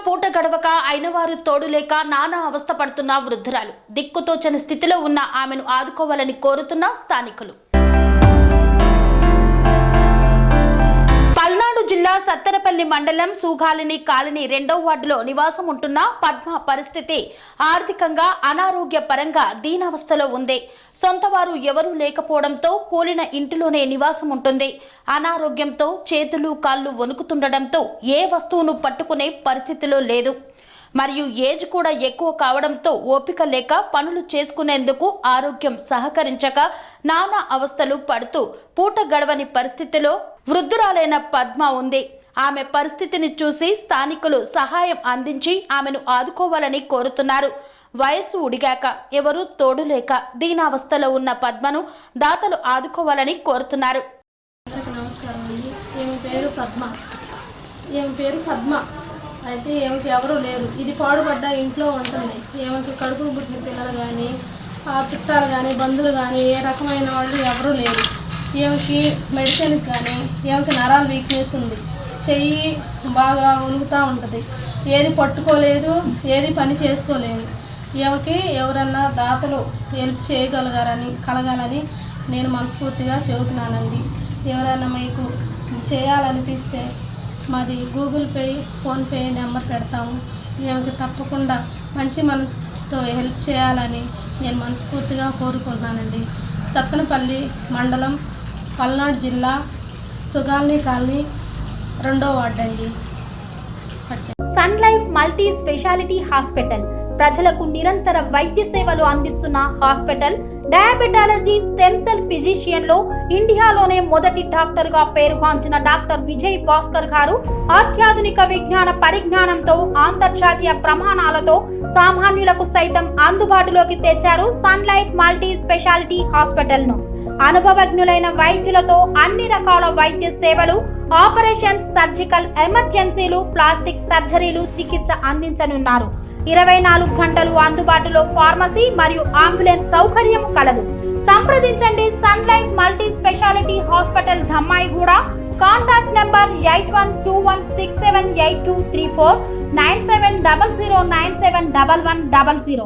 పూట గడవక అయినవారు తోడులేక నానా అవస్థ పడుతున్న వృద్ధురాలు. దిక్కుతోచని స్థితిలో ఉన్న ఆమెను ఆదుకోవాలని కోరుతున్న స్థానికులు. పల్నాడు జిల్లా సత్తెనపల్లి మండలం సూగాలిని కాలనీ 2వ వార్డులో నివాసం ఉంటున్న పద్మ పరిస్థితి ఆర్థికంగా అనారోగ్య పరంగా దీనావస్థలో ఉంది. సొంతవారు ఎవరూ లేకపోవడంతో కూలిన ఇంటిలోనే నివాసం ఉంటుంది. అనారోగ్యంతో చేతులు కాళ్ళు వణుకుతుండడంతో ఏ వస్తువును పట్టుకునే పరిస్థితిలో లేదు. మరియు ఏజ్ కూడా ఎక్కువ కావడంతో ఓపిక లేక పనులు చేసుకునేందుకు ఆరోగ్యం సహకరించక నానా అవస్థలు పడుతూ పూట గడవని పరిస్థితిలో వృద్ధురాలైన పద్మ ఉంది. ఆమె పరిస్థితిని చూసి స్థానికులు సహాయం అందించి ఆమెను ఆదుకోవాలని కోరుతున్నారు. వయస్సు ఉడిగాక ఎవరూ తోడులేక దీనావస్థలో ఉన్న పద్మను దాతలు ఆదుకోవాలని కోరుతున్నారు. నమస్కారం అండి. ఈమె పేరు పద్మ. అయితే ఈమెకి ఎవరూ లేరు. ఇది పాడుపడ్డ ఇంట్లో ఉంటుంది. ఈమెకి కడుపును పుట్టిన పిల్లలు కానీ చుట్టాలు కానీ బంధువులు కానీ ఏ రకమైన వాళ్ళు ఎవరూ లేరు. ఈమెకి మెడిసిన్కి కానీ ఈమెకి నరాల వీక్నెస్ ఉంది. చెయ్యి బాగా ఉలుగుతూ ఉంటుంది. ఏది పట్టుకోలేదు, ఏది పని చేసుకోలేదు. ఈమెకి ఎవరన్నా దాతలు హెల్ప్ కలగాలని నేను మనస్ఫూర్తిగా చెబుతున్నానండి. ఎవరైనా మీకు చేయాలనిపిస్తే మాది గూగుల్ పే, ఫోన్పే నెంబర్ పెడతాము. ఈమెకి తప్పకుండా మంచి మనసుతో హెల్ప్ చేయాలని నేను మనస్ఫూర్తిగా కోరుకుంటున్నానండి. సత్తెనపల్లి మండలం, పల్నాడు జిల్లా, సుగాలిని కాలనీ 2వ వార్డు అండి. Sun Life multi speciality hospital ప్రజలకు నిరంతర వైద్య సేవలు అందిస్తున్న hospital. Diabetology, stem cell physician లో ఇండియాలోనే మొదటి డాక్టర్ గా పేరుగాంచిన డాక్టర్ విజయ్ భాస్కర్ గారు అత్యాధునిక విజ్ఞాన పరిజ్ఞానంతో అంతర్జాతీయ ప్రమాణాలతో సామాన్యులకు సైతం అందుబాటులోకి తెచ్చారు Sun Life multi speciality hospital ను. అనుభవజ్ఞులైన వైద్యులతో అన్ని రకాల వైద్య సేవలు, ఆపరేషన్స్, సర్జికల్ ఎమర్జెన్సీలు, ప్లాస్టిక్ సర్జరీలు, చికిత్స అందించనున్నారు. 24 గంటలు అందుబాటులో ఫార్మసీ మరియు అంబులెన్స్ సౌకర్యం కలదు. సంప్రదించండి Sun Life multi speciality hospital, Dhammaiguda. Contact number 8121678234, 9700971100.